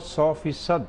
100%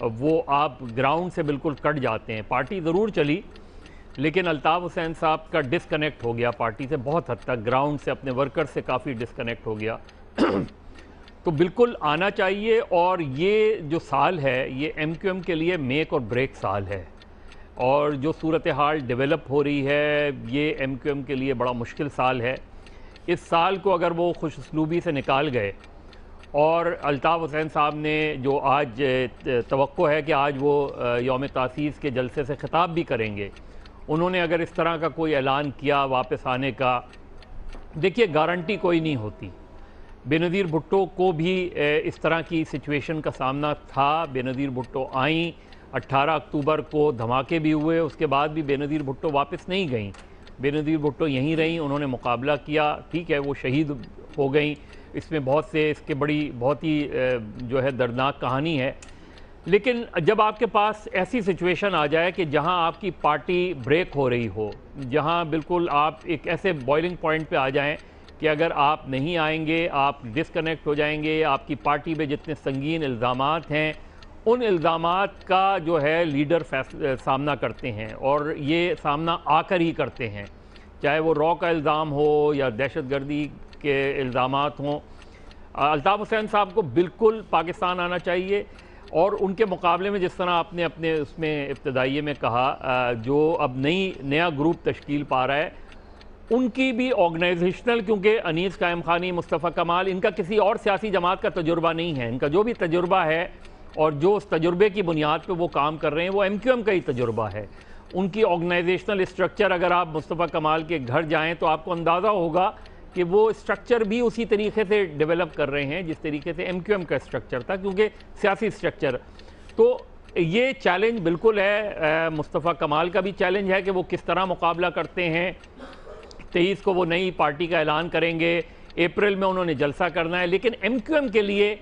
وہ آپ گراؤنڈ سے بالکل کٹ جاتے ہیں. پارٹی ضرور چلی لیکن الطاف حسین صاحب کا ڈسکنیکٹ ہو گیا پارٹی سے بہت حد تک, گراؤنڈ سے اپنے ورکر سے کافی ڈسکنیکٹ ہو گیا. تو بالکل آنا چاہیے, اور یہ جو سال ہے یہ ایم کیو ایم کے لیے میک اور بریک سال ہے, اور جو صورتحال ڈیولپ ہو رہی ہے یہ ایم کیو ایم کے لیے بڑا مشکل سال ہے. اس سال کو اگر وہ خوش اسلوبی سے نکال گئے, اور الطاف حسین صاحب نے جو آج توقع ہے کہ آج وہ یوم تاسیس کے جلسے سے خطاب بھی کریں گے, انہوں نے اگر اس طرح کا کوئی اعلان کیا واپس آنے کا, دیکھیے گارنٹی کوئی نہیں ہوتی. بے نظیر بھٹو کو بھی اس طرح کی سچویشن کا سامنا تھا. بے نظیر بھٹو آئیں, 18 اکتوبر کو دھماکے بھی ہوئے, اس کے بعد بھی بے نظیر بھٹو واپس نہیں گئیں. بے نظیر بھٹو یہیں رہیں, انہوں نے مقابلہ کیا, ٹھیک ہے وہ شہید ہو گئیں, اس میں بہت سے اس کے بہت ہی جو ہے دردناک کہانی ہے. لیکن جب آپ کے پاس ایسی سچویشن آ جائے کہ جہاں آپ کی پارٹی بریک ہو رہی ہو, جہاں بالکل آپ ایک ایسے بوائلنگ پوائنٹ پہ آ جائیں کہ اگر آپ نہیں آئیں گے آپ ڈسکنیکٹ ہو جائیں گے, آپ کی پارٹی پہ جتنے سنگین الزامات ہیں ان الزامات کا جو ہے لیڈر سامنا کرتے ہیں, اور یہ سامنا آ کر ہی کرتے ہیں, چاہے وہ را کا الزام ہو یا دہشت گردی کے الزامات ہوں. الطاف حسین صاحب کو بالکل پاکستان آنا چاہیے, اور ان کے مقابلے میں جس طرح آپ نے اپنے اس میں ابتدائیے میں کہا جو اب نیا گروپ تشکیل پا رہا ہے, ان کی بھی آرگنائزیشنل, کیونکہ انیس قائم خانی, مصطفیٰ کمال, ان کا کسی اور سیاسی جماعت کا تجربہ نہیں ہے. ان کا جو بھی تجربہ ہے اور جو اس تجربے کی بنیاد پہ وہ کام کر رہے ہیں وہ ایم کیو ایم کا ہی تجربہ ہے. ان کی آرگنائزیشنل اسٹرکچر, اگر آپ مصطفیٰ کمال کے گھر جائیں تو آپ کو اندازہ ہوگا کہ وہ اسٹرکچر بھی اسی طریقے سے ڈیولپ کر رہے ہیں جس طریقے سے ایم کیو ایم کا اسٹرکچر تھا, کیونکہ سیاسی اسٹرکچر. تو یہ چیلنج بالکل ہے, مصطفیٰ کمال کا بھی چیلنج ہے کہ وہ کس طرح مقابلہ کرتے ہیں. 23 کو وہ نئی پارٹی کا اعلان کریں گے, اپریل میں انہوں نے جلسہ کرنا ہے, لیکن ایم کیو ایم کے لیے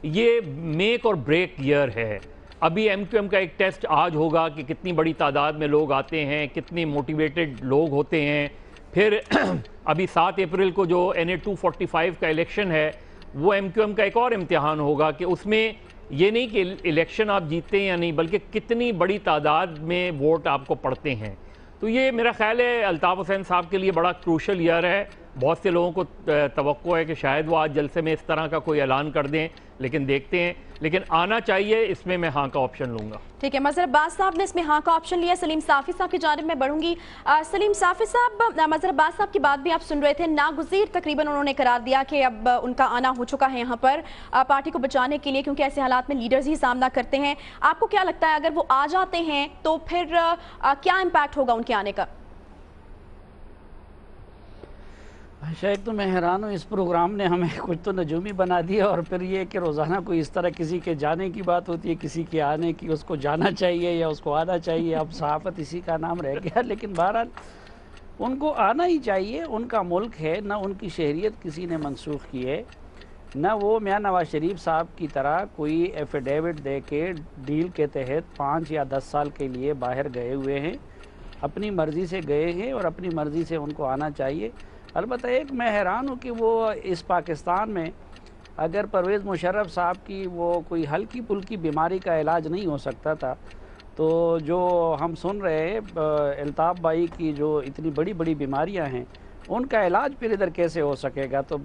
یہ میک اور بریک ایئر ہے. ابھی ایم کیو ایم کا ایک ٹیسٹ آج ہوگا کہ کتنی بڑی تعداد میں لوگ آتے ہیں, کتنی موٹیویٹڈ لوگ ہوتے ہیں. پھر ابھی 7 اپریل کو جو NA 245 کا الیکشن ہے وہ ایم کیو ایم کا ایک اور امتحان ہوگا کہ اس میں یہ نہیں کہ الیکشن آپ جیتتے ہیں یا نہیں, بلکہ کتنی بڑی تعداد میں ووٹ آپ کو پڑتے ہیں. تو یہ میرا خیال ہے الطاف حسین صاحب کے لیے بڑا کروشل ایئر ہے. بہت سے لوگوں کو توقع ہے کہ شاید وہ آج جلسے میں اس طرح کا کوئی اعلان کر دیں, لیکن دیکھتے ہیں. لیکن آنا چاہیے, اس میں ہاں کا آپشن لوں گا. ٹھیک ہے, مظہر عباس صاحب نے اس میں ہاں کا آپشن لیا. سلیم صافی صاحب کی جانب میں بڑھوں گی. سلیم صافی صاحب, مظہر عباس صاحب کی بات بھی آپ سن رہے تھے, ناگزیر تقریباً انہوں نے قرار دیا کہ اب ان کا آنا ہو چکا ہے یہاں پر پارٹی کو بچانے کے لیے, کیونکہ ایسے حالات میں لیڈرز ہی سامنا کرتے ہیں. آپ کو کیا لگتا ہے اگر وہ آ جاتے ہیں تو پھر کیا امپیکٹ ہوگا ان کے آنے کا؟ شاید تو میں حیران ہوں, اس پروگرام نے ہمیں کچھ تو نجومی بنا دیا, اور پھر یہ کہ روزانہ کوئی اس طرح کسی کے جانے کی بات ہوتی ہے, کسی کے آنے کی, اس کو جانا چاہیے یا اس کو آنا چاہیے. اب صحافت اسی کا نام رہ گیا. لیکن بہرحال ان کو آنا ہی چاہیے, ان کا ملک ہے, نہ ان کی شہریت کسی نے منسوخ کی ہے, نہ وہ میاں نواز شریف صاحب کی طرح کوئی ایفیڈیوٹ دے کے ڈیل کے تحت 5 یا 10 سال کے لیے باہر گئے ہوئے ہیں. اپنی مرضی سے گئے ہیں اور اپنی مرضی سے ان کو آنا چاہیے. البتہ ایک میں حیران ہوں کہ وہ اس پاکستان میں اگر پرویز مشرف صاحب کی وہ کوئی ہلکی پھلکی بیماری کا علاج نہیں ہو سکتا تھا, تو جو ہم سن رہے ہیں الطاف بھائی کی جو اتنی بڑی بڑی بیماریاں ہیں ان کا علاج پھر ادھر کیسے ہو سکے گا؟ تو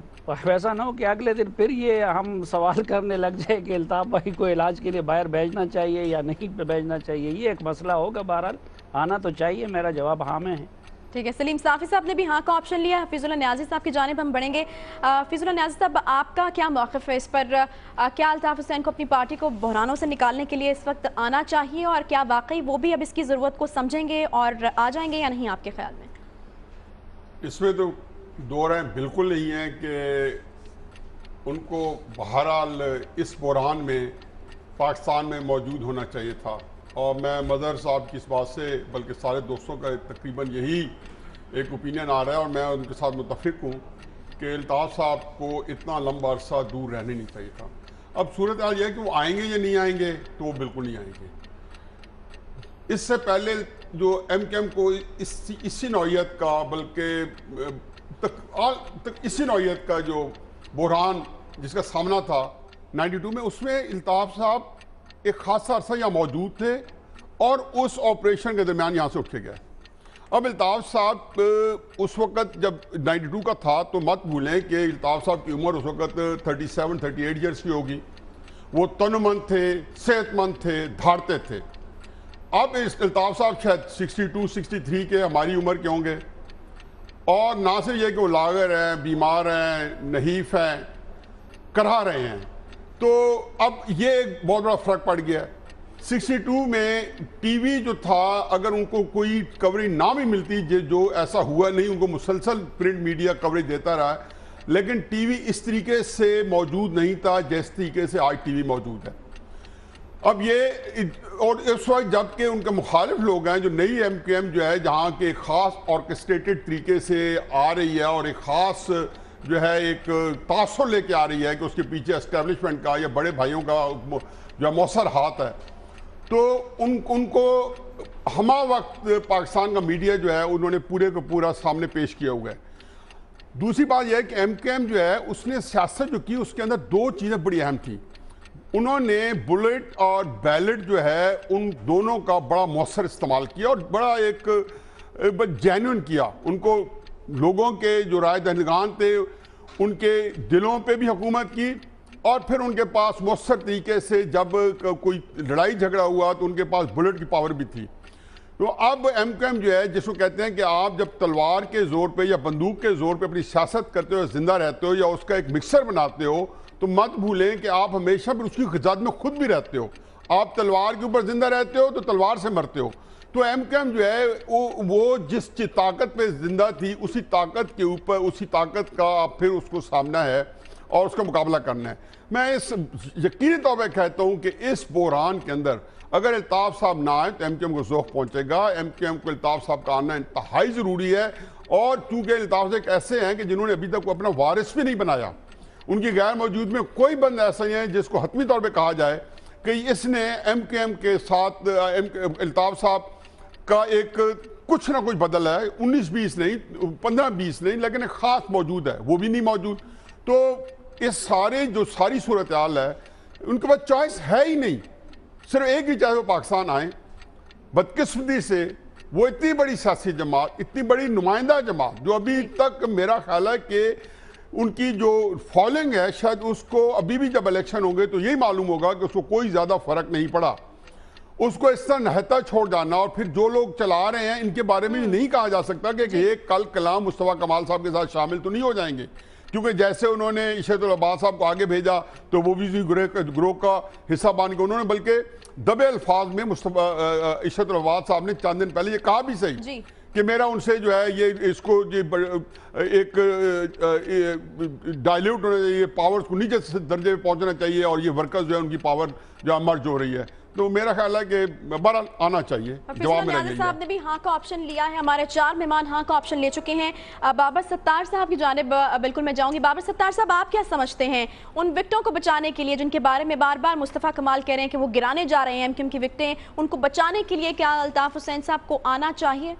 ویسا نہ ہو کہ اگلے دن پھر یہ ہم سوال کرنے لگ جائے کہ الطاف بھائی کو علاج کے لیے باہر بھیجنا چاہیے یا نہیں بھیجنا چاہیے. یہ ایک مسئلہ ہوگا. بہرحال آنا تو چاہیے, میرا جواب ہاں میں ہے. ٹھیک ہے, سلیم صافی صاحب نے بھی ہاں کا آپشن لیا. حفیظ اللہ نیازی صاحب کی جانب ہم بڑھیں گے. حفیظ اللہ نیازی صاحب, آپ کا کیا موقف ہے اس پر؟ کیا الطاف حسین کو اپنی پارٹی کو بحرانوں سے نکالنے کے لیے اس وقت آنا چاہیے, اور کیا واقعی وہ بھی اب اس کی ضرورت کو سمجھیں گے اور آ جائیں گے یا نہیں آپ کے خیال میں؟ اس میں تو دو رائے بالکل نہیں ہیں کہ ان کو بہرحال اس بحران میں پاکستان میں موجود ہونا چاہیے تھا. اور میں مظہر صاحب کی اس بات سے, بلکہ سارے دوستوں کا تقریباً یہی ایک اوپینین آ رہا ہے, اور میں ان کے ساتھ متفق ہوں کہ الطاف صاحب کو اتنا لمبا عرصہ دور رہنے نہیں چاہیے تھا. اب صورتحال یہ ہے کہ وہ آئیں گے یا نہیں آئیں گے, تو وہ بالکل نہیں آئیں گے. اس سے پہلے جو ایم کیو ایم کو اسی نوعیت کا, بلکہ اسی نوعیت کا جو بحران جس کا سامنا تھا 92 میں, اس میں الطاف صاحب ایک خاصا عرصہ یہاں موجود تھے اور اس آپریشن کے درمیان یہاں سے اٹھ کے گئے. اب الطاف صاحب اس وقت جب 92 کا تھا تو مت بھولیں کہ الطاف صاحب کی عمر اس وقت 37-38 ایئرس کی ہوگی. وہ تنمند تھے, صحت مند تھے, دھاڑتے تھے. اب الطاف صاحب شاید 62-63 کے ہماری عمر کے ہوں گے, اور نہ صرف یہ کہ وہ لاغر ہیں, بیمار ہیں, نحیف ہیں, کرا رہے ہیں. تو اب یہ ایک بہت بڑا فرق پڑ گیا. 62 میں ٹی وی جو تھا, اگر ان کو کوئی کوریج نہ بھی ملتی, جو ایسا ہوا نہیں, ان کو مسلسل پرنٹ میڈیا کوریج دیتا رہا, لیکن ٹی وی اس طریقے سے موجود نہیں تھا جس طریقے سے آج ٹی وی موجود ہے. اب یہ, اور اس وقت جب کہ ان کے مخالف لوگ ہیں, جو نئی ایم کیو ایم جو ہے, جہاں کے ایک خاص آرکسٹریٹڈ طریقے سے آ رہی ہے اور ایک خاص جو ہے ایک تاثر لے کے آ رہی ہے کہ اس کے پیچھے اسٹیبلشمنٹ کا یا بڑے بھائیوں کا جو ہے مؤثر ہاتھ ہے, تو ان کو ہمہ وقت پاکستان کا میڈیا جو ہے انہوں نے پورے کو پورا سامنے پیش کیا ہوا ہے. دوسری بات یہ ہے کہ ایم کیو ایم جو ہے اس نے سیاست جو کی, اس کے اندر دو چیزیں بڑی اہم تھیں. انہوں نے بلٹ اور بیلٹ جو ہے ان دونوں کا بڑا مؤثر استعمال کیا اور بڑا ایک جینوئن کیا. ان کو لوگوں کے جو رائے دہندگان تھے ان کے دلوں پہ بھی حکومت کی, اور پھر ان کے پاس مؤثر طریقے سے جب کوئی لڑائی جھگڑا ہوا تو ان کے پاس بلٹ کی پاور بھی تھی. تو اب ایم کیو ایم جو ہے, جس کو کہتے ہیں کہ آپ جب تلوار کے زور پہ یا بندوق کے زور پہ اپنی سیاست کرتے ہو, زندہ رہتے ہو یا اس کا ایک مکسر بناتے ہو, تو مت بھولیں کہ آپ ہمیشہ پھر اس کی غذات میں خود بھی رہتے ہو. آپ تلوار کے اوپر زندہ رہتے ہو تو تلوار سے مرتے ہو. تو ایم کیو ایم جو ہے وہ جس طاقت پہ زندہ تھی, اسی طاقت کے اوپر, اسی طاقت کا آپ پھر اس کو سامنا ہے اور اس کا مقابلہ کرنا ہے. میں اس یقینی طور پہ کہتا ہوں کہ اس بحران کے اندر اگر الطاف صاحب نہ آئے تو ایم کیو ایم کو ذوق پہنچے گا. ایم کیو ایم کو الطاف صاحب کا آنا انتہائی ضروری ہے, اور چونکہ الطاف صاحب ایسے ہیں کہ جنہوں نے ابھی تک اپنا وارث بھی نہیں بنایا, ان کی غیر موجود میں کوئی بند ایسا ہی ہے جس کو حتمی طور پہ کہا جائے کہ اس نے ایم کیو ایم کے ساتھ الطاف صاحب کا ایک کچھ نہ کچھ بدل ہے. 19-20 نہیں, 15-20 نہیں, لیکن ایک خاص موجود ہے, وہ بھی نہیں موجود. تو اس ساری صورتحال ہے, ان کے پاس چوائس ہے ہی نہیں, صرف ایک ہی چاہے وہ پاکستان آئیں. بدقسمتی سے وہ اتنی بڑی سیاسی جماعت, اتنی بڑی نمائندہ جماعت, جو ابھی تک میرا خیال ہے کہ ان کی جو فالوئنگ ہے, شاید اس کو ابھی بھی جب الیکشن ہوں گے تو یہی معلوم ہوگا کہ اس کو کوئی زیادہ فرق نہیں پڑا. اس کو اس طرح نہتا چھوڑ جانا, اور پھر جو لوگ چلا رہے ہیں ان کے بارے میں نہیں کہا جا سکتا کہ ایک کل کلام مصطفیٰ کمال صاحب کے ساتھ شامل تو نہیں ہو جائیں گے, کیونکہ جیسے انہوں نے عشرت العباد صاحب کو آگے بھیجا تو وہ بھی گروہ کا حصہ بن کے, انہوں نے بلکہ دبے الفاظ میں عشرت العباد صاحب نے چند دن پہلے یہ کہا بھی صحیح کہ میرا ان سے جو ہے یہ اس کو ایک ڈائلیوٹ ہونا چاہیے, پاورز کو نیچے درجے پہ پہنچنا چاہیے, اور یہ ورکرز جو ہے ان کی پاور جو مرج ہو رہی ہے. تو میرا خیال ہے کہ بہرحال آنا چاہیے. جواب میں ناظر صاحب نے بھی ہاں کا آپشن لیا ہے, ہمارے 4 مہمان ہاں کا آپشن لے چکے ہیں. بابر ستار صاحب کی جانب بالکل میں جاؤں گی. بابر ستار صاحب, آپ کیا سمجھتے ہیں ان وکٹوں کو بچانے کے لیے جن کے بارے میں بار بار مصطفیٰ کمال کہہ رہے ہیں کہ وہ گرانے جا رہے ہیں ایم کیو ایم کی وکٹیں, ان کو بچانے کے لیے کیا الطاف حسین صاحب کو آنا چاہیے؟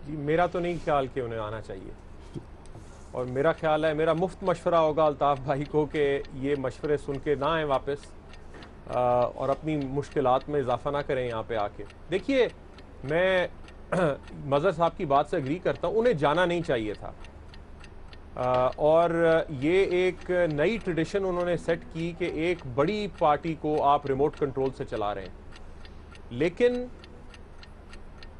جی میرا تو نہیں خیال کہ انہیں آنا چاہیے, اور میرا خیال ہے, میرا مفت مشورہ ہوگا الطاف بھائی کو کہ یہ مشورے سن کے نہ آئیں واپس, اور اپنی مشکلات میں اضافہ نہ کریں یہاں پہ آ کے. دیکھیے میں مظہر صاحب کی بات سے اگری کرتا ہوں, انہیں جانا نہیں چاہیے تھا, اور یہ ایک نئی ٹریڈیشن انہوں نے سیٹ کی کہ ایک بڑی پارٹی کو آپ ریموٹ کنٹرول سے چلا رہے ہیں, لیکن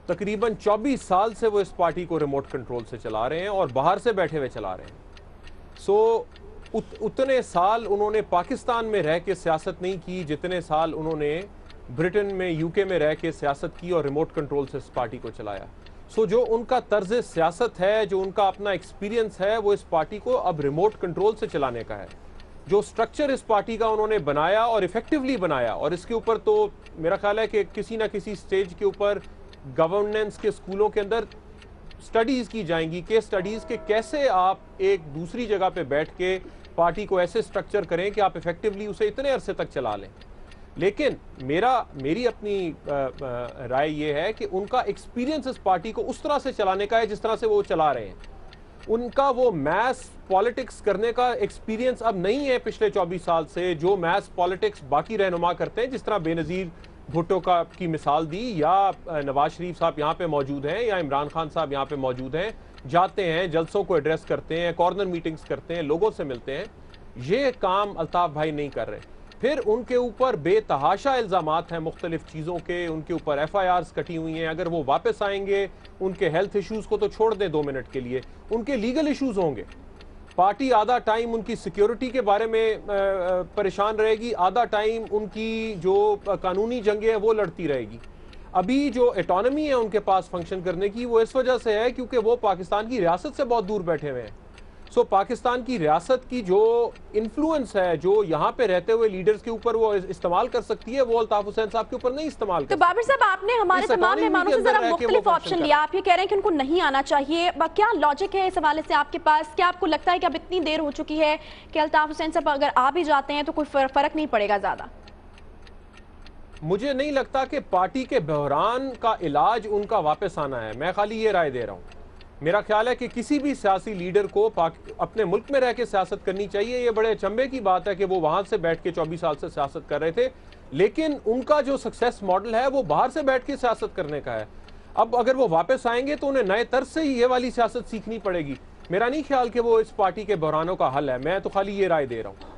تقریباً 24 سال سے وہ اس پارٹی کو ریموٹ کنٹرول سے چلا رہے ہیں اور باہر سے بیٹھے ہوئے چلا رہے ہیں. سو اتنے سال انہوں نے پاکستان میں رہ کے سیاست نہیں کی جتنے سال انہوں نے برٹن میں, یو کے میں رہ کے سیاست کی اور ریموٹ کنٹرول سے اس پارٹی کو چلایا. سو جو ان کا طرز سیاست ہے, جو ان کا اپنا ایکسپیرینس ہے, وہ اس پارٹی کو اب ریموٹ کنٹرول سے چلانے کا ہے. جو سٹرکچر اس پارٹی کا انہوں نے بنایا اور ایفیکٹیولی بنایا, اور اس کے اوپر تو میرا خیال ہے کہ کسی نہ کسی سٹیج کے اوپر گورننس کے سکولوں کے اندر سٹڈیز کی جائیں گی, کیس سٹڈیز کہ کیسے آپ ایک دوسری جگہ پہ بیٹھ کے پارٹی کو ایسے سٹرکچر کریں کہ آپ ایفیکٹیولی اسے اتنے عرصے تک چلا لیں. لیکن میری اپنی رائے یہ ہے کہ ان کا ایکسپیرینس اس پارٹی کو اس طرح سے چلانے کا ہے جس طرح سے وہ چلا رہے ہیں. ان کا وہ میس پالیٹکس کرنے کا ایکسپیرینس اب نہیں ہے پچھلے 24 سال سے، جو میس پالیٹکس باقی رہنما کرتے ہیں، جس طرح بے نظیر بھٹو کی مثال دی، یا نواز شریف صاحب یہاں پہ موجود ہیں، یا عمران خان صاحب یہاں پہ موجود ہیں، جاتے ہیں، جلسوں کو ایڈریس کرتے ہیں، کارنر میٹنگز کرتے ہیں، لوگوں سے ملتے ہیں. یہ کام الطاف بھائی نہیں کر رہے. پھر ان کے اوپر بے تحاشا الزامات ہیں مختلف چیزوں کے، ان کے اوپر ایف آئی آرز کٹی ہوئی ہیں. اگر وہ واپس آئیں گے، ان کے ہیلتھ ایشوز کو تو چھوڑ دیں 2 منٹ کے لیے، ان کے لیگل ایشوز ہوں گے. پارٹی آدھا ٹائم ان کی سیکیورٹی کے بارے میں پریشان رہے گی، آدھا ٹائم ان کی جو قانونی جنگیں ہیں وہ لڑتی رہے گی. ابھی جو اٹانومی ہے ان کے پاس فنکشن کرنے کی، وہ اس وجہ سے ہے کیونکہ وہ پاکستان کی ریاست سے بہت دور بیٹھے ہوئے ہیں. سو پاکستان کی ریاست کی جو انفلوئنس ہے، جو یہاں پہ رہتے ہوئے لیڈرز کے اوپر وہ استعمال کر سکتی ہے، وہ الطاف حسین صاحب کے اوپر نہیں استعمال کر تو بابر صاحب، آپ نے ہمارے تمام مہمانوں سے ذرا مختلف آپشن لیا. آپ یہ کہہ رہے ہیں کہ ان کو نہیں آنا چاہیے، کیا لاجک ہے اس حوالے سے آپ کے پاس؟ کیا آپ کو لگتا ہے کہ اب اتنی دیر ہو چکی ہے کہ الطاف حسین صاحب اگر آ بھی جاتے ہیں تو کوئی فرق نہیں پڑے گا زیادہ؟ مجھے نہیں لگتا کہ پارٹی کے بحران کا علاج ان کا واپس آنا ہے. میں خالی یہ رائے دے رہا ہوں. میرا خیال ہے کہ کسی بھی سیاسی لیڈر کو اپنے ملک میں رہ کے سیاست کرنی چاہیے. یہ بڑے اچنبے کی بات ہے کہ وہ وہاں سے بیٹھ کے 24 سال سے سیاست کر رہے تھے، لیکن ان کا جو سکسیس ماڈل ہے وہ باہر سے بیٹھ کے سیاست کرنے کا ہے. اب اگر وہ واپس آئیں گے تو انہیں نئے طرز سے ہی یہ والی سیاست سیکھنی پڑے گی. میرا نہیں خیال کہ وہ اس پارٹی کے بحرانوں کا حل ہے. میں تو خالی یہ رائے دے رہا ہوں.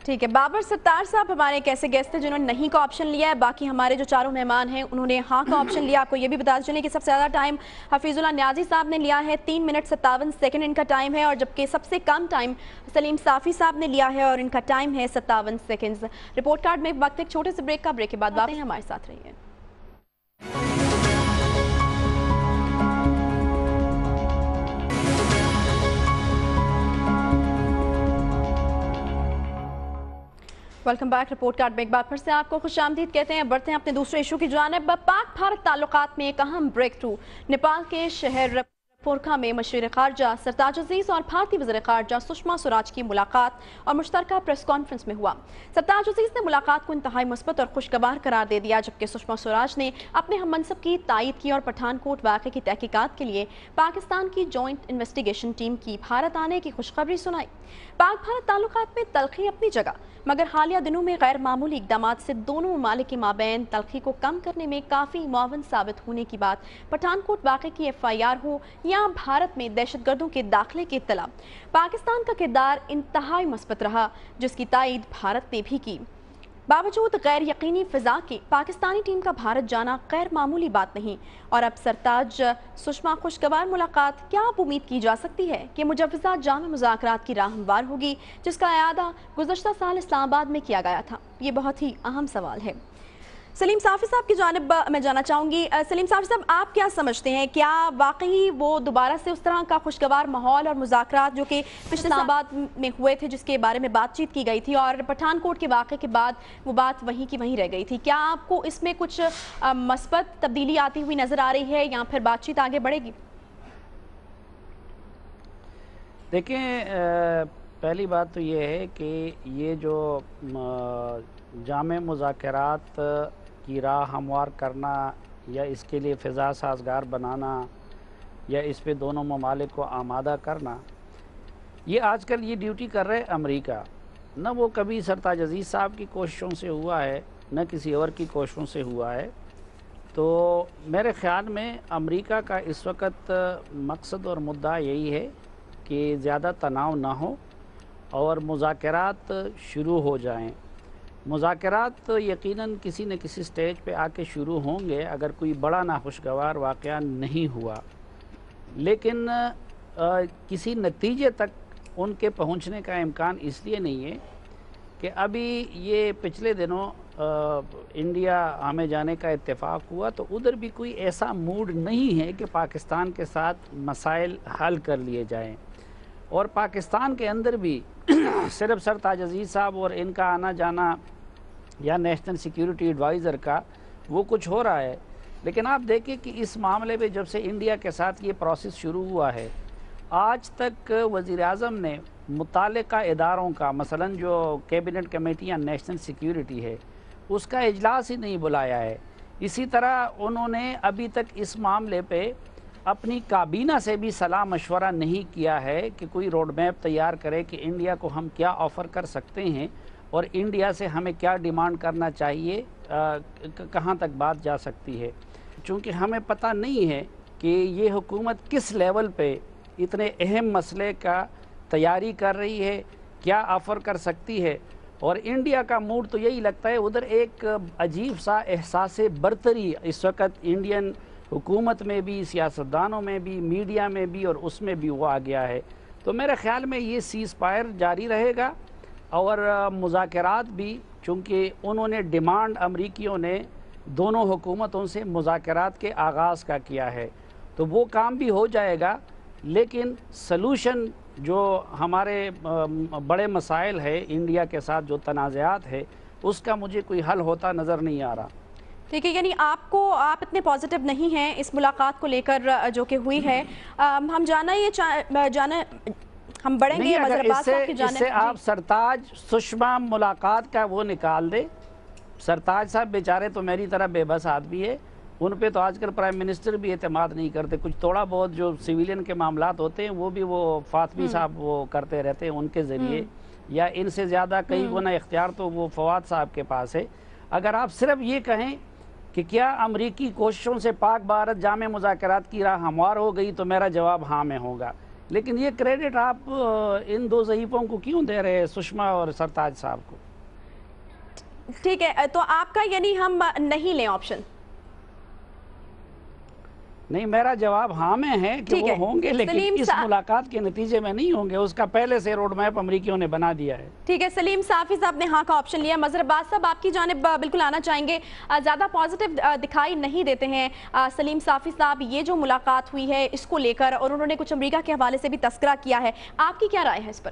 ٹھیک ہے. بابر ستار صاحب ہمارے ایک ایسے گیسٹ تھے جنہوں نے نہیں کا آپشن لیا ہے. باقی ہمارے جو چاروں مہمان ہیں انہوں نے ہاں کا آپشن لیا. آپ کو یہ بھی بتا چلیں کہ سب سے زیادہ ٹائم حفیظ اللہ نیازی صاحب نے لیا ہے، 3 منٹ 57 سیکنڈ ان کا ٹائم ہے، اور جبکہ سب سے کم ٹائم سلیم صافی صاحب نے لیا ہے اور ان کا ٹائم ہے 57 سیکنڈز. رپورٹ کارڈ میں وقت ایک چھوٹے سے بریک کا، بریک کے بعد واپس ہمارے ساتھ رہیے. Welcome back. رپورٹ کارڈ میں ایک بار پھر سے آپ کو خوش آمدید کہتے ہیں. بڑھتے ہیں اپنے دوسرے ایشو کی جانب. پاک بھارت تعلقات میں ایک اہم بریک تھرو نیپال کے شہر پورکھا میں مشیر خارجہ سرتاج عزیز اور بھارتی وزیر خارجہ سشما سوراج کی ملاقات اور مشترکہ پریس کانفرنس میں ہوا. سرتاج عزیز نے ملاقات کو انتہائی مثبت اور خوشگوار قرار دے دیا، جبکہ سشما سوراج نے اپنے ہم منصب کی تائید کی اور پٹھان کوٹ واقعے کی تحقیقات کے لیے پاکستان کی جوائنٹ انویسٹیگیشن ٹیم کی بھارت آنے کی خوشخبری سنائی. پاک بھارت تعلقات میں تلخی اپنی جگہ، مگر حالیہ دنوں میں غیر معمولی اقدامات سے دونوں ممالک کے مابین تلخی کو کم کرنے میں کافی معاون ثابت ہونے کی بات پٹھان کوٹ واقعے کی ایف آئی آر ہو یا بھارت میں دہشت گردوں کے داخلے کی اطلاع، پاکستان کا کردار انتہائی مثبت رہا، جس کی تائید بھارت نے بھی کی. باوجود غیر یقینی فضا کے پاکستانی ٹیم کا بھارت جانا غیر معمولی بات نہیں. اور اب سرتاج سشما خوشگوار ملاقات، کیا اب امید کی جا سکتی ہے کہ مجوزہ جامع مذاکرات کی راہ ہموار ہوگی، جس کا اعادہ گزشتہ سال اسلام آباد میں کیا گیا تھا؟ یہ بہت ہی اہم سوال ہے. سلیم صافی صاحب کی جانب میں جانا چاہوں گی. سلیم صافی صاحب، آپ کیا سمجھتے ہیں؟ کیا واقعی وہ دوبارہ سے اس طرح کا خوشگوار ماحول اور مذاکرات جو کہ پچھلے اسلام آباد میں ہوئے تھے، جس کے بارے میں بات چیت کی گئی تھی، اور پٹھان کوٹ کے واقعے کے بعد وہ بات وہیں کی وہیں رہ گئی تھی، کیا آپ کو اس میں کچھ مثبت تبدیلی آتی ہوئی نظر آ رہی ہے یا پھر بات چیت آگے بڑھے گی؟ دیکھیں، پہلی بات تو یہ ہے کہ یہ جو جامع مذاکرات کی راہ ہموار کرنا یا اس کے لیے فضا سازگار بنانا یا اس پہ دونوں ممالک کو آمادہ کرنا، یہ آج کل یہ ڈیوٹی کر رہے امریکہ. نہ وہ کبھی سرتاج عزیز صاحب کی کوششوں سے ہوا ہے، نہ کسی اور کی کوششوں سے ہوا ہے. تو میرے خیال میں امریکہ کا اس وقت مقصد اور مدعا یہی ہے کہ زیادہ تناؤ نہ ہو اور مذاکرات شروع ہو جائیں. مذاکرات یقیناً کسی نہ کسی سٹیج پہ آ کے شروع ہوں گے اگر کوئی بڑا ناخوشگوار واقعہ نہیں ہوا، لیکن کسی نتیجے تک ان کے پہنچنے کا امکان اس لیے نہیں ہے کہ ابھی یہ پچھلے دنوں انڈیا ہمیں جانے کا اتفاق ہوا تو ادھر بھی کوئی ایسا موڈ نہیں ہے کہ پاکستان کے ساتھ مسائل حل کر لیے جائیں. اور پاکستان کے اندر بھی صرف سرتاج عزیز صاحب اور ان کا آنا جانا یا نیشنل سیکیورٹی ایڈوائزر کا وہ کچھ ہو رہا ہے، لیکن آپ دیکھیں کہ اس معاملے میں جب سے انڈیا کے ساتھ یہ پروسیس شروع ہوا ہے، آج تک وزیر اعظم نے متعلقہ اداروں کا، مثلا جو کیبنٹ کمیٹی یا نیشنل سیکیورٹی ہے، اس کا اجلاس ہی نہیں بلایا ہے. اسی طرح انہوں نے ابھی تک اس معاملے پہ اپنی کابینہ سے بھی صلاح مشورہ نہیں کیا ہے کہ کوئی روڈ میپ تیار کرے کہ انڈیا کو ہم کیا آفر کر سکتے ہیں اور انڈیا سے ہمیں کیا ڈیمانڈ کرنا چاہیے، کہاں تک بات جا سکتی ہے. چونکہ ہمیں پتہ نہیں ہے کہ یہ حکومت کس لیول پہ اتنے اہم مسئلے کا تیاری کر رہی ہے، کیا آفر کر سکتی ہے. اور انڈیا کا موڈ تو یہی لگتا ہے، ادھر ایک عجیب سا احساس برتری اس وقت انڈین حکومت میں بھی، سیاستدانوں میں بھی، میڈیا میں بھی، اور اس میں بھی وہ آ گیا ہے. تو میرے خیال میں یہ سیز فائر جاری رہے گا، اور مذاکرات بھی، چونکہ انہوں نے ڈیمانڈ امریکیوں نے دونوں حکومتوں سے مذاکرات کے آغاز کا کیا ہے، تو وہ کام بھی ہو جائے گا. لیکن سلوشن جو ہمارے بڑے مسائل ہے انڈیا کے ساتھ جو تنازعات ہے، اس کا مجھے کوئی حل ہوتا نظر نہیں آ رہا. ٹھیک ہے، یعنی آپ اتنے پازیٹیو نہیں ہیں اس ملاقات کو لے کر جو کہ ہوئی ہے. ہم ہم بڑھیں گے مظہر عباس صاحب کی جانب. اس سے آپ سرتاج سشما ملاقات کا وہ نکال دے. سرتاج صاحب بیچارے تو میری طرح بے بس آدمی ہے، ان پہ تو آج کل پرائم منسٹر بھی اعتماد نہیں کرتے. کچھ تھوڑا بہت جو سویلین کے معاملات ہوتے ہیں وہ بھی وہ فاطمی صاحب وہ کرتے رہتے ہیں ان کے ذریعے، یا ان سے زیادہ کئی گنا اختیار تو وہ فواد صاحب کے پاس ہے. اگر آپ صرف یہ کہیں کہ کیا امریکی کوششوں سے پاک بھارت جامع مذاکرات کی راہ ہموار ہو گئی، تو میرا جواب ہاں میں ہوگا. لیکن یہ کریڈٹ آپ ان دو ضعیفوں کو کیوں دے رہے ہیں، سشما اور سرتاج صاحب کو؟ ٹھیک ہے، تو آپ کا یعنی ہم نہیں لیں آپشن؟ نہیں، میرا جواب ہاں میں ہے کہ وہ ہوں گے، لیکن اس ملاقات کے نتیجے میں نہیں ہوں گے. اس کا پہلے سے روڈ میپ امریکیوں نے بنا دیا ہے. ٹھیک ہے، سلیم صافی صاحب نے ہاں کا آپشن لیا. مظہر عباس صاحب آپ کی جانب بالکل آنا چاہیں گے. زیادہ پازیٹیو دکھائی نہیں دیتے ہیں سلیم صافی صاحب یہ جو ملاقات ہوئی ہے اس کو لے کر، اور انہوں نے کچھ امریکہ کے حوالے سے بھی تذکرہ کیا ہے. آپ کی کیا رائے ہے اس پر؟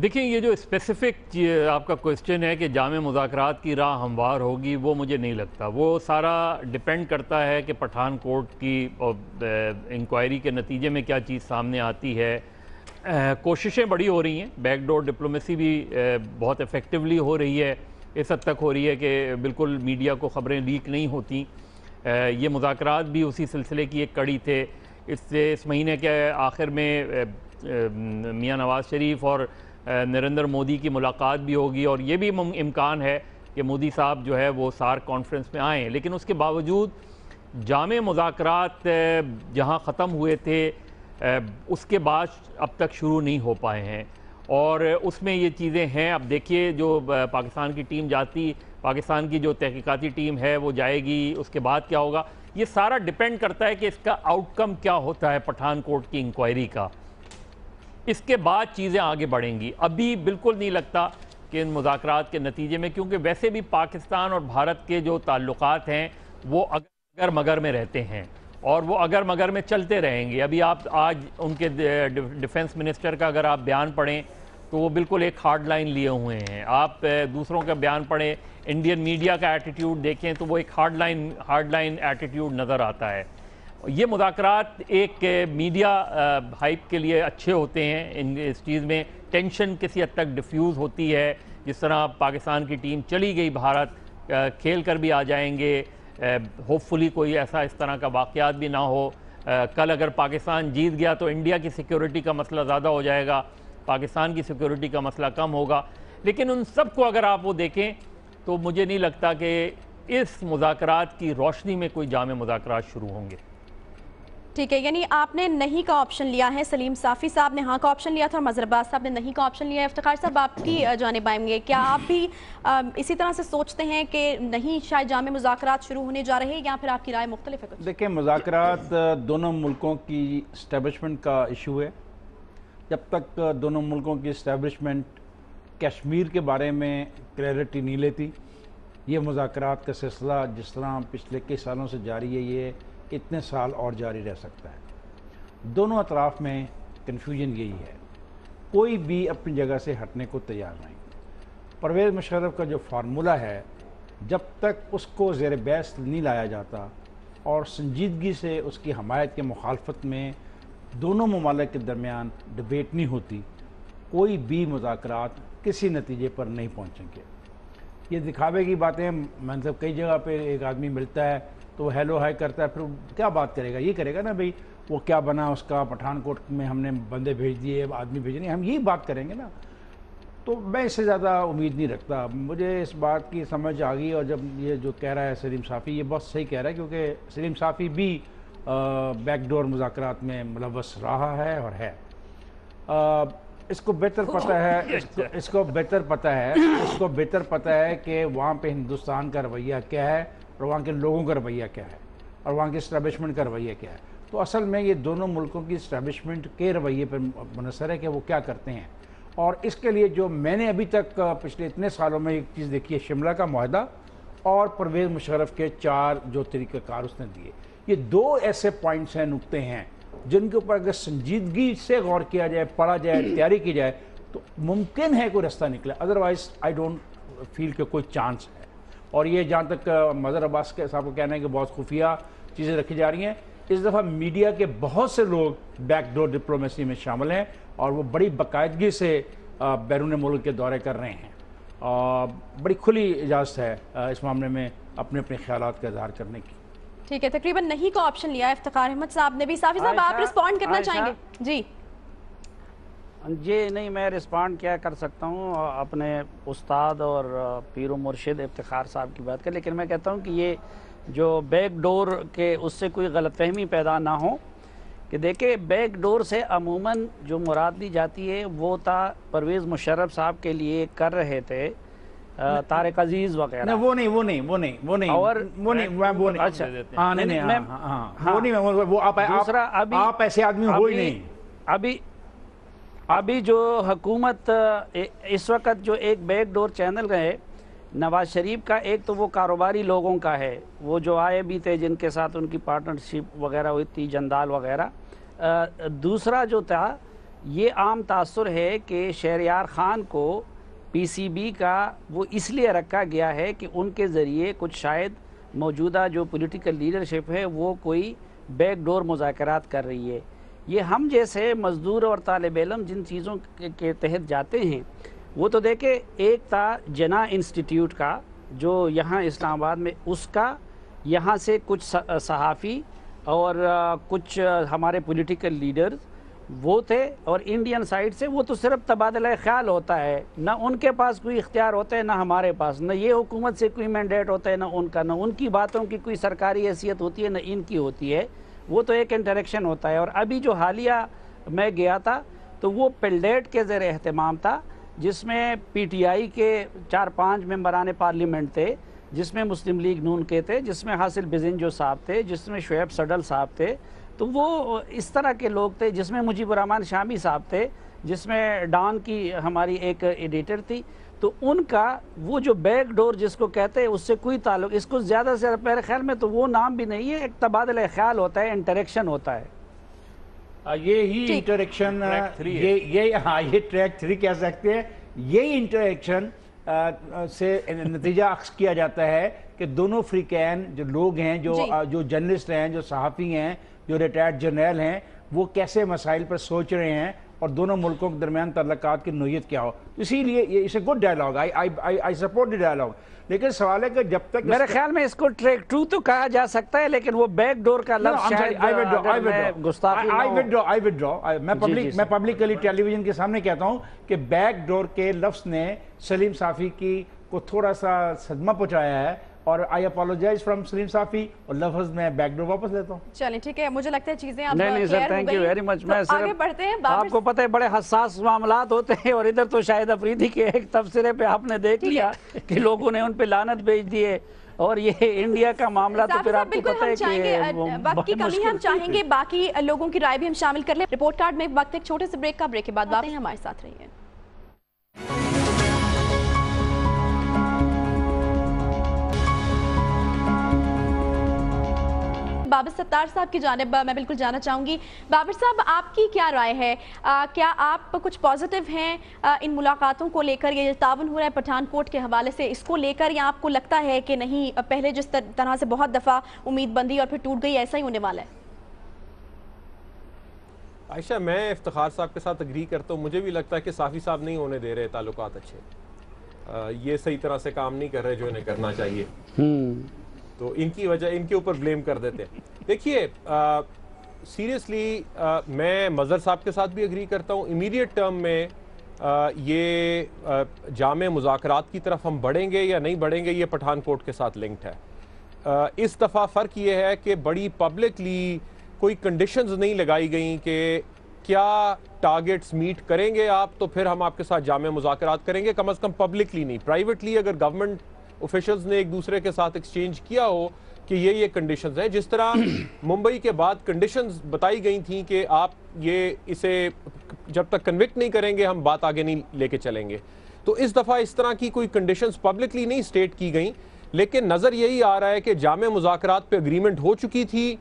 دیکھیں، یہ جو اسپیسیفک آپ کا کوئسچن ہے کہ جامع مذاکرات کی راہ ہموار ہوگی، وہ مجھے نہیں لگتا. وہ سارا ڈیپینڈ کرتا ہے کہ پٹھان کوٹ کی انکوائری کے نتیجے میں کیا چیز سامنے آتی ہے. کوششیں بڑی ہو رہی ہیں، بیک ڈور ڈپلومیسی بھی بہت ایفیکٹولی ہو رہی ہے. اس حد تک ہو رہی ہے کہ بالکل میڈیا کو خبریں لیک نہیں ہوتی. یہ مذاکرات بھی اسی سلسلے کی ایک کڑی تھے. اس مہینے کے آخر میں میاں نواز شریف اور نریندر مودی کی ملاقات بھی ہوگی، اور یہ بھی امکان ہے کہ مودی صاحب جو ہے وہ سارک کانفرنس میں آئیں. لیکن اس کے باوجود جامع مذاکرات جہاں ختم ہوئے تھے اس کے بعد اب تک شروع نہیں ہو پائے ہیں، اور اس میں یہ چیزیں ہیں. اب دیکھیے جو پاکستان کی ٹیم جاتی، پاکستان کی جو تحقیقاتی ٹیم ہے وہ جائے گی، اس کے بعد کیا ہوگا، یہ سارا ڈیپینڈ کرتا ہے کہ اس کا آؤٹ کم کیا ہوتا ہے پٹھان کوٹ کی انکوائری کا. اس کے بعد چیزیں آگے بڑھیں گی. ابھی بالکل نہیں لگتا کہ ان مذاکرات کے نتیجے میں، کیونکہ ویسے بھی پاکستان اور بھارت کے جو تعلقات ہیں وہ اگر مگر میں رہتے ہیں، اور وہ اگر مگر میں چلتے رہیں گے. ابھی آپ آج ان کے ڈیفنس منسٹر کا اگر آپ بیان پڑھیں تو وہ بالکل ایک ہارڈ لائن لیے ہوئے ہیں. آپ دوسروں کا بیان پڑھیں، انڈین میڈیا کا ایٹیٹیوڈ دیکھیں تو وہ ایک ہارڈ لائن ایٹیٹیوڈ نظر آتا ہے. یہ مذاکرات ایک میڈیا ہائپ کے لیے اچھے ہوتے ہیں. اس چیز میں ٹینشن کسی حد تک ڈیفیوز ہوتی ہے. جس طرح پاکستان کی ٹیم چلی گئی بھارت، کھیل کر بھی آ جائیں گے، ہوپ فلی کوئی ایسا اس طرح کا واقعات بھی نہ ہو. کل اگر پاکستان جیت گیا تو انڈیا کی سیکیورٹی کا مسئلہ زیادہ ہو جائے گا، پاکستان کی سیکیورٹی کا مسئلہ کم ہوگا. لیکن ان سب کو اگر آپ وہ دیکھیں تو مجھے نہیں لگتا کہ اس مذاکرات کی روشنی میں کوئی جامع مذاکرات شروع ہوں گے. ٹھیک ہے، یعنی آپ نے نہیں کا آپشن لیا ہے، سلیم صافی صاحب نے ہاں کا آپشن لیا تھا، مظہر عباس صاحب نے نہیں کا آپشن لیا ہے. افتخار صاحب آپ کی جانب آئیں گے، کیا آپ بھی اسی طرح سے سوچتے ہیں کہ نہیں شاید جامع مذاکرات شروع ہونے جا رہے ہیں، یا پھر آپ کی رائے مختلف ہے کچھ؟ دیکھیں، مذاکرات دونوں ملکوں کی اسٹیبلشمنٹ کا ایشو ہے. جب تک دونوں ملکوں کی اسٹیبلشمنٹ کشمیر کے بارے میں کلیئرٹی نہیں لیتی، یہ مذاکرات کا سلسلہ جس طرح پچھلے کئی سالوں سے جاری ہے یہ اتنے سال اور جاری رہ سکتا ہے. دونوں اطراف میں کنفیوژن یہی ہے، کوئی بھی اپنی جگہ سے ہٹنے کو تیار نہیں. پرویز مشرف کا جو فارمولہ ہے، جب تک اس کو زیر بحث نہیں لایا جاتا اور سنجیدگی سے اس کی حمایت کے مخالفت میں دونوں ممالک کے درمیان ڈبیٹ نہیں ہوتی، کوئی بھی مذاکرات کسی نتیجے پر نہیں پہنچیں گے. یہ دکھاوے کی باتیں، مطلب کئی جگہ پہ ایک آدمی ملتا ہے تو وہ ہیلو ہائی کرتا ہے، پھر کیا بات کرے گا؟ یہ کرے گا نا بھئی وہ کیا بنا اس کا، پٹھان کوٹ میں ہم نے بندے بھیج دیے، آدمی بھیجے نہیں، ہم یہی بات کریں گے نا. تو میں اس سے زیادہ امید نہیں رکھتا. مجھے اس بات کی سمجھ آ گئی، اور جب یہ جو کہہ رہا ہے سلیم صافی، یہ بہت صحیح کہہ رہا ہے، کیونکہ سلیم صافی بھی بیک ڈور مذاکرات میں ملوث رہا ہے اور ہے. اس کو بہتر پتہ ہے، اس کو بہتر پتہ ہے کہ وہاں پہ ہندوستان کا رویہ کیا ہے اور وہاں کے لوگوں کا رویہ کیا ہے اور وہاں کے اسٹیبلشمنٹ کا رویہ کیا ہے. تو اصل میں یہ دونوں ملکوں کی اسٹیبلشمنٹ کے رویے پر منحصر ہے کہ وہ کیا کرتے ہیں. اور اس کے لیے جو میں نے ابھی تک پچھلے اتنے سالوں میں ایک چیز دیکھی ہے، شملہ کا معاہدہ اور پرویز مشرف کے 4 جو طریقہ کار اس نے دیے، یہ 2 ایسے پوائنٹس ہیں، نقطے ہیں جن کے اوپر اگر سنجیدگی سے غور کیا جائے، پڑھا جائے، تیاری کی جائے تو ممکن ہے کوئی رستہ نکلے. ادروائز آئی ڈونٹ فیل کہ کوئی چانس ہے. اور یہ جہاں تک مظہر عباس کے صاحب کو کہنا ہے کہ بہت خفیہ چیزیں رکھی جا رہی ہیں، اس دفعہ میڈیا کے بہت سے لوگ بیک ڈور ڈپلومیسی میں شامل ہیں اور وہ بڑی باقاعدگی سے بیرون ملک کے دورے کر رہے ہیں. بڑی کھلی اجازت ہے اس معاملے میں اپنے خیالات کا اظہار کرنے کی. ٹھیک ہے، تقریباً نہیں کا آپشن لیا ہے افتخار احمد صاحب نے بھی. صافی صاحب آپ رسپونڈ کرنا چاہیں گے؟ جی نہیں، میں رسپونڈ کیا کر سکتا ہوں اپنے استاد اور پیر و مرشد افتخار صاحب کی بات کر، لیکن میں کہتا ہوں کہ یہ جو بیک ڈور کے اس سے کوئی غلط فہمی پیدا نہ ہو کہ دیکھیں بیک ڈور سے عموماً جو مراد لی جاتی ہے وہ تھا پرویز مشرف صاحب کے لیے کر رہے تھے طارق عزیز وغیرہ. وہ نہیں آپ ایسے آدمی ہو ہی نہیں. ابھی جو حکومت اس وقت جو ایک بیک ڈور چینل ہے نواز شریف کا، ایک تو وہ کاروباری لوگوں کا ہے، وہ جو آئے بھی تھے جن کے ساتھ ان کی پارٹنرشپ وغیرہ ہوئی تھی، جندال وغیرہ. دوسرا جو تھا یہ عام تاثر ہے کہ شہریار خان کو پی سی بی کا وہ اس لیے رکھا گیا ہے کہ ان کے ذریعے کچھ شاید موجودہ جو پولیٹیکل لیڈرشپ ہے وہ کوئی بیک ڈور مذاکرات کر رہی ہے. یہ ہم جیسے مزدور اور طالب علم جن چیزوں کے تحت جاتے ہیں وہ تو دیکھیں، ایک تھا جنا انسٹیٹیوٹ کا جو یہاں اسلام آباد میں، اس کا یہاں سے کچھ صحافی اور کچھ ہمارے پولیٹیکل لیڈر وہ تھے، اور انڈین سائیڈ سے وہ تو صرف تبادلہ خیال ہوتا ہے، نہ ان کے پاس کوئی اختیار ہوتا ہے نہ ہمارے پاس، نہ یہ حکومت سے کوئی مینڈیٹ ہوتا ہے نہ ان کا، نہ ان کی باتوں کی کوئی سرکاری حیثیت ہوتی ہے نہ ان کی ہوتی ہے. وہ تو ایک انٹریکشن ہوتا ہے. اور ابھی جو حالیہ میں گیا تھا تو وہ پلڈیٹ کے زیر اہتمام تھا، جس میں پی ٹی آئی کے 4-5 ممبران پارلیمنٹ تھے، جس میں مسلم لیگ نون کے تھے، جس میں حاصل بزنجو صاحب تھے، جس میں شعیب صڈل صاحب تھے. تو وہ اس طرح کے لوگ تھے، جس میں مجیب الرحمان شامی صاحب تھے، جس میں ڈان کی ہماری ایک ایڈیٹر تھی. تو ان کا وہ جو بیک ڈور جس کو کہتے ہیں اس سے کوئی تعلق، اس کو زیادہ سے زیادہ میرے خیال میں تو وہ نام بھی نہیں ہے، ایک تبادلہ خیال ہوتا ہے، انٹریکشن ہوتا ہے. یہی انٹریکشن، یہ ٹریک 3 کہہ سکتے ہیں. یہی انٹریکشن سے نتیجہ اخذ کیا جاتا ہے کہ دونوں فریقین جو لوگ ہیں، جو جرنلسٹ ہیں، جو صحافی ہیں، جو ریٹائرڈ جرنیل ہیں، وہ کیسے مسائل پر سوچ رہے ہیں اور دونوں ملکوں کے درمیان تعلقات کی نوعیت کیا ہو. اسی لیے یہ اسے good dialogue, I support the dialogue. لیکن سوال ہے کہ جب تک میرے خیال میں اس کو ٹریک 2 تو کہا جا سکتا ہے، لیکن وہ بیک ڈور کا لفظ میں پبلکلی ٹیلی ویژن کے سامنے کہتا ہوں کہ بیک ڈور کے لفظ نے سلیم صافی کو تھوڑا سا صدمہ پہنچایا ہے، اور آئی اپولوجائز فرام سلیم صافی، اور لفظ میں بیک ڈور واپس لیتا ہوں. چلیں ٹھیک ہے، مجھے لگتا ہے چیزیں اب نہیں سر، تھینک یو ویری مچ. میں آگے بڑھتے ہیں. آپ کو پتہ ہے بڑے حساس معاملات ہوتے ہیں، اور ادھر تو شاہد افریدی کے ایک تبصرے پہ آپ نے دیکھ لیا کہ لوگوں نے ان پہ لعنت بھیج دی ہے، اور یہ انڈیا کا معاملہ تو پھر آپ کو پتہ ہے کہ وقت کی کمی، ہم چاہیں گے باقی لوگوں کی رائے بھی ہم شامل کر لیں. رپورٹ کارڈ میں وقت ایک چھوٹے سے بریک کا، بریک کے بعد واپس ہمارے ساتھ رہیے. بابر ستار صاحب کی جانب میں بالکل جانا چاہوں گی. بابر صاحب، آپ کی کیا رائے ہے؟ کیا آپ کچھ پازیٹیو ہیں ان ملاقاتوں کو لے کر؟ یہ تعاون ہو رہا ہے پٹھان کوٹ کے حوالے سے، اس کو لے کر، یا آپ کو لگتا ہے کہ نہیں، پہلے جس طرح سے بہت دفعہ امید بندی اور پھر ٹوٹ گئی، ایسا ہی ہونے والا ہے؟ عائشہ، میں افتخار صاحب کے ساتھ اگری کرتا ہوں. مجھے بھی لگتا ہے کہ صافی صاحب نہیں ہونے دے رہے تعلقات اچھے. یہ صحیح طرح سے کام نہیں کر رہے جو انہیں کرنا چاہیے. تو ان کی وجہ ان کے اوپر بلیم کر دیتے ہیں. دیکھیے سیریسلی میں مظہر صاحب کے ساتھ بھی اگری کرتا ہوں. امیڈیٹ ٹرم میں یہ جامع مذاکرات کی طرف ہم بڑھیں گے یا نہیں بڑھیں گے یہ پٹھان کوٹ کے ساتھ لنکڈ ہے. اس دفعہ فرق یہ ہے کہ بڑی پبلکلی کوئی کنڈیشنز نہیں لگائی گئیں کہ کیا ٹارگٹس میٹ کریں گے آپ تو پھر ہم آپ کے ساتھ جامع مذاکرات کریں گے. کم از کم پبلکلی نہیں, پرائیویٹلی اگر گورنمنٹ آفیشلز نے ایک دوسرے کے ساتھ ایکسچینج کیا ہو کہ یہ کنڈیشنز ہیں, جس طرح ممبئی کے بعد کنڈیشنز بتائی گئی تھیں کہ آپ یہ اسے جب تک کنوکٹ نہیں کریں گے ہم بات آگے نہیں لے کے چلیں گے. تو اس دفعہ اس طرح کی کوئی کنڈیشنز پبلکلی نہیں سٹیٹ کی گئیں, لیکن نظر یہی آ رہا ہے کہ جامع مذاکرات پہ اگریمنٹ ہو چکی تھی,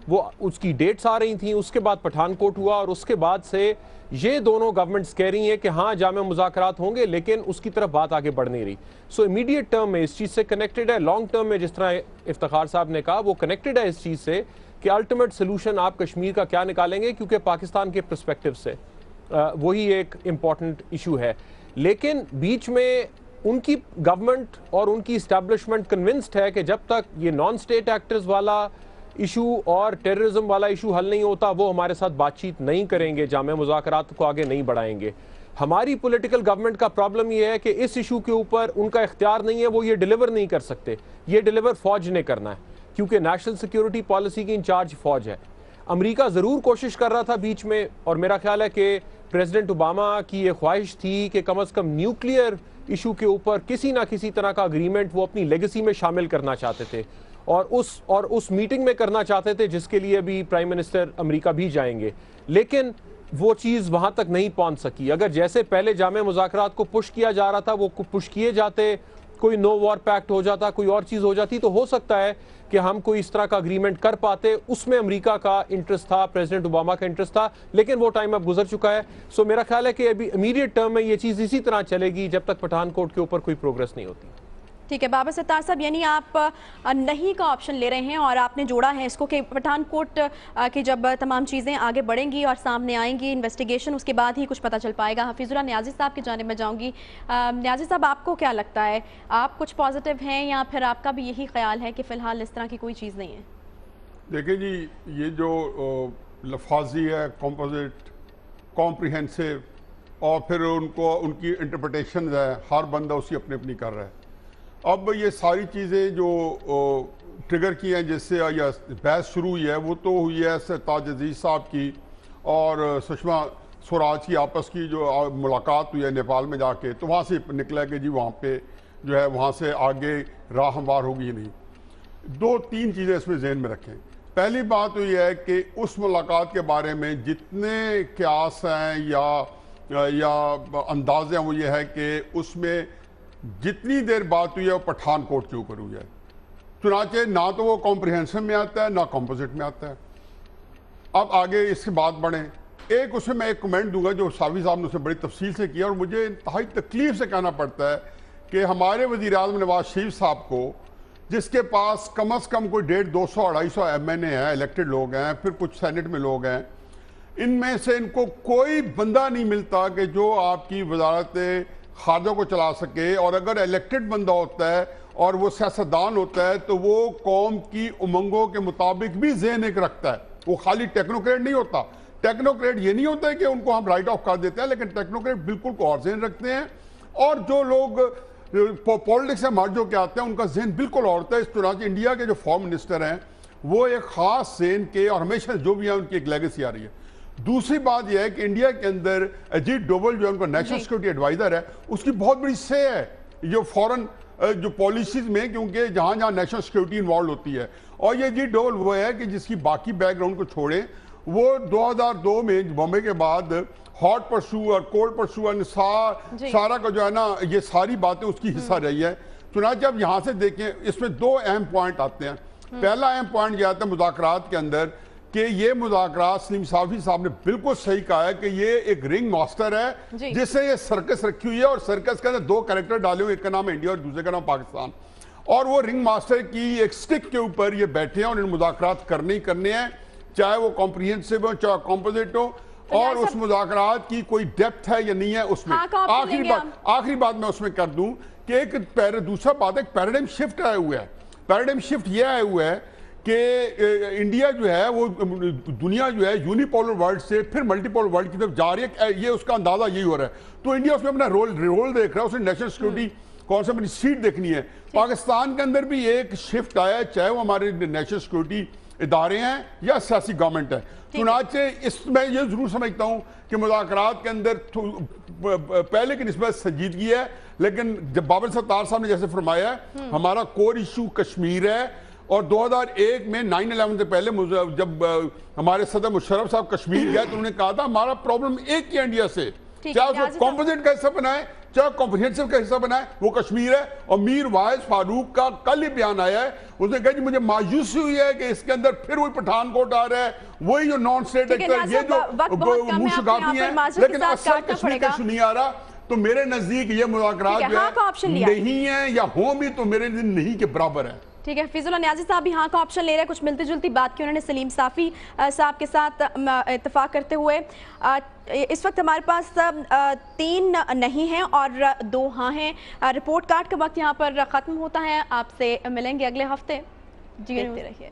وہ اس کی ڈیٹس آ رہی تھیں, اس کے بعد پٹھان کوٹ ہوا اور اس کے بعد سے یہ دونوں گورنمنٹس کہہ رہی ہیں کہ ہاں جامع مذاکرات ہوں گے, لیکن اس کی طرف بات آگے بڑھ نہیں رہی. سو امیڈیٹ ٹرم میں اس چیز سے کنیکٹڈ ہے, لانگ ٹرم میں جس طرح افتخار صاحب نے کہا وہ کنیکٹڈ ہے اس چیز سے کہ الٹیمیٹ سلوشن آپ کشمیر کا کیا نکالیں گے, کیونکہ پاکستان کے پرسپیکٹو سے وہی ایک امپورٹنٹ ایشو ہے. لیکن بیچ میں ان کی گورنمنٹ اور ان کی اسٹیبلشمنٹ کنونسڈ ہے کہ جب تک یہ نان اسٹیٹ ایکٹرز والا ایشو اور ٹیررزم والا ایشو حل نہیں ہوتا وہ ہمارے ساتھ بات چیت نہیں کریں گے, جامع مذاکرات کو آگے نہیں بڑھائیں گے. ہماری پولیٹیکل گورنمنٹ کا پرابلم یہ ہے کہ اس ایشو کے اوپر ان کا اختیار نہیں ہے, وہ یہ ڈیلیور نہیں کر سکتے, یہ ڈیلیور فوج نے کرنا ہے کیونکہ نیشنل سیکیورٹی پالیسی کی انچارج فوج ہے. امریکہ ضرور کوشش کر رہا تھا بیچ میں, اور میرا خیال ہے کہ پریزیڈنٹ اوباما کی یہ خواہش تھی کہ کم از کم نیوکلیئر ایشو کے اوپر کسی نہ کسی طرح کا اگریمنٹ وہ اپنی لیگیسی میں شامل کرنا چاہتے تھے, اور اس میٹنگ میں کرنا چاہتے تھے جس کے لیے بھی پرائم منسٹر امریکہ بھی جائیں گے, لیکن وہ چیز وہاں تک نہیں پہنچ سکی. اگر جیسے پہلے جامع مذاکرات کو پش کیا جا رہا تھا وہ پش کیے جاتے, کوئی نو وار پیکٹ ہو جاتا, کوئی اور چیز ہو جاتی, تو ہو سکتا ہے کہ ہم کوئی اس طرح کا اگریمنٹ کر پاتے. اس میں امریکہ کا انٹرسٹ تھا, پریزیڈنٹ اوباما کا انٹرسٹ تھا, لیکن وہ ٹائم اب گزر چکا ہے. سو میرا خیال ہے کہ ابھی امیڈیٹ ٹرم میں یہ چیز اسی طرح چلے گی جب تک پٹھان کوٹ کے اوپر کوئی پروگرس نہیں ہوتی. ٹھیک ہے بابر ستار صاحب, یعنی آپ نہیں کا آپشن لے رہے ہیں اور آپ نے جوڑا ہے اس کو کہ پٹھان کوٹ کی جب تمام چیزیں آگے بڑھیں گی اور سامنے آئیں گی انویسٹیگیشن, اس کے بعد ہی کچھ پتہ چل پائے گا. حفیظ اللہ نیازی صاحب کی جانب میں جاؤں گی. نیازی صاحب آپ کو کیا لگتا ہے, آپ کچھ پازیٹیو ہیں یا پھر آپ کا بھی یہی خیال ہے کہ فی الحال اس طرح کی کوئی چیز نہیں ہے؟ دیکھیں جی, یہ جو لفاظی ہے کمپوزٹ کمپریہنسو, اور پھر ان کی انٹرپریٹیشنز ہے, ہر بندہ اسی اپنی اپنی کر رہا ہے. اب یہ ساری چیزیں جو ٹریگر کی ہیں جس سے یا بحث شروع ہوئی ہے وہ تو ہوئی ہے سرتاج عزیز صاحب کی اور سشما سوراج کی آپس کی جو ملاقات ہوئی ہے نیپال میں جا کے, تو وہاں سے نکلا کہ جی وہاں پہ جو ہے وہاں سے آگے راہ ہموار ہوگی نہیں. دو تین چیزیں اس میں ذہن میں رکھیں. پہلی بات تو یہ ہے کہ اس ملاقات کے بارے میں جتنے قیاس ہیں یا اندازے ہیں وہ یہ ہے کہ اس میں جتنی دیر بات ہوئی ہے وہ پٹھان کوٹ کے اوپر ہوئی ہے. چنانچہ نہ تو وہ کمپریہنسو میں آتا ہے نہ کمپوزٹ میں آتا ہے. اب آگے اس کے بعد بڑھیں. ایک اس میں ایک کمنٹ دوں گا جو صافی صاحب نے اسے بڑی تفصیل سے کیا, اور مجھے انتہائی تکلیف سے کہنا پڑتا ہے کہ ہمارے وزیر اعظم نواز شریف صاحب کو, جس کے پاس کم از کم کوئی 150-250 ایم این اے ہیں, الیکٹڈ لوگ ہیں, پھر کچھ سینٹ میں لوگ ہیں, ان میں سے ان کو کوئی بندہ نہیں ملتا کہ جو آپ کی وزارت خارجہ کو چلا سکے. اور اگر الیکٹڈ بندہ ہوتا ہے اور وہ سیاستدان ہوتا ہے تو وہ قوم کی امنگوں کے مطابق بھی ذہن ایک رکھتا ہے, وہ خالی ٹیکنوکریٹ نہیں ہوتا. ٹیکنوکریٹ یہ نہیں ہوتا ہے کہ ان کو ہم رائٹ آف کر دیتے ہیں, لیکن ٹیکنوکریٹ بالکل کو اور ذہن رکھتے ہیں, اور جو لوگ پولیٹکس سے مرج ہو کے آتے ہیں ان کا ذہن بالکل اور ہوتا ہے. اس طرح انڈیا کے جو فارم منسٹر ہیں وہ ایک خاص ذہن کے, اور ہمیشہ جو بھی ہیں ان کی ایک لیگیسی آ رہی ہے. دوسری بات یہ ہے کہ انڈیا کے اندر اجیت ڈوبل جو ان کا نیشنل سیکورٹی ایڈوائزر ہے, اس کی بہت بڑی سے ہے جو فورن جو پالیسیز میں, کیونکہ جہاں جہاں نیشنل سیکورٹی انوالو ہوتی ہے. اور یہ اجیت ڈوبل وہ ہے کہ جس کی باقی بیک گراؤنڈ کو چھوڑیں, وہ 2002 میں بامبے کے بعد ہاٹ پرسو اور کولڈ پرسو سارا کا جو ہے نا یہ ساری باتیں اس کی حصہ رہی ہے. چنانچہ اب یہاں سے دیکھیں اس میں دو اہم پوائنٹ آتے ہیں. پہلا اہم پوائنٹ یہ آتا ہے مذاکرات کے اندر کہ یہ مذاکرات سلیم صافی صاحب نے بالکل صحیح کہا ہے کہ یہ ایک رنگ ماسٹر ہے جس سے یہ سرکس رکھی ہوئی ہے, اور سرکس کے اندر دو کریکٹر ڈالے ہوئے, ایک کا نام انڈیا اور دوسرے کا نام پاکستان, اور وہ رنگ ماسٹر کی ایک سٹک کے اوپر یہ بیٹھے ہیں اور ان مذاکرات کرنے ہی کرنے ہیں, چاہے وہ کمپریہنسو ہو چاہے کمپوزٹ ہو, اور اس مذاکرات کی کوئی ڈیپتھ ہے یا نہیں ہے اس میں. آخری بات میں اس میں کر دوں کہ ایک دوسرا بات ہے, ایک پیراڈائم شفٹ آئے ہوئے ہے. پیراڈائم شفٹ یہ آیا ہوا ہے کہ انڈیا جو ہے وہ دنیا جو ہے یونیپولر ورلڈ سے پھر ملٹی پولر ورلڈ کی طرف جا رہی ہے، یہ اس کا اندازہ یہی ہو رہا ہے. تو انڈیا اس میں اپنا رول دیکھ رہا ہے، اس نے نیشنل سیکورٹی کون سا اپنی سیٹ دیکھنی ہے. پاکستان کے اندر بھی ایک شفٹ آیا ہے، چاہے وہ ہمارے نیشنل سیکورٹی ادارے ہیں یا سیاسی گورنمنٹ ہے. چنانچہ اس میں یہ ضرور سمجھتا ہوں کہ مذاکرات کے اندر پہلے کی نسبت سنجیدگی ہے، لیکن جب بابر ستار صاحب نے جیسے فرمایا ہے ہمارا کور ایشو کشمیر ہے، اور 2001 میں 9/11 سے پہلے جب ہمارے صدر مشرف صاحب کشمیر گئے تو انہوں نے کہا تھا ہمارا پرابلم ایک ہی انڈیا سے، چاہے اس کو کمپوزٹ کا حصہ بنائے چاہے کمپریہنسو کا حصہ بنائے، وہ کشمیر ہے. اور میر واعظ فاروق کا کل ہی بیان آیا ہے، اس نے کہا جی مجھے مایوسی ہوئی ہے کہ اس کے اندر پھر وہی پٹھان کوٹ آ رہا ہے، وہی جو نان اسٹیٹ ایکٹر، یہ جو مشکافی ہیں، لیکن اصل کشمیر کا ایشو نہیں آ رہا. تو میرے نزدیک یہ مذاکرات جو ہے نہیں ہیں یا ہوں بھی تو میرے لیے نہیں کے برابر ہے. ٹھیک ہے، حفیظ اللہ نیازی صاحب یہاں کا آپشن لے رہے ہیں. کچھ ملتی جلتی بات کی انہوں نے سلیم صافی صاحب کے ساتھ اتفاق کرتے ہوئے. اس وقت ہمارے پاس 3 نہیں ہیں اور 2 ہاں ہیں. رپورٹ کارڈ کا وقت یہاں پر ختم ہوتا ہے. آپ سے ملیں گے اگلے ہفتے. جی دیکھتے رہیے.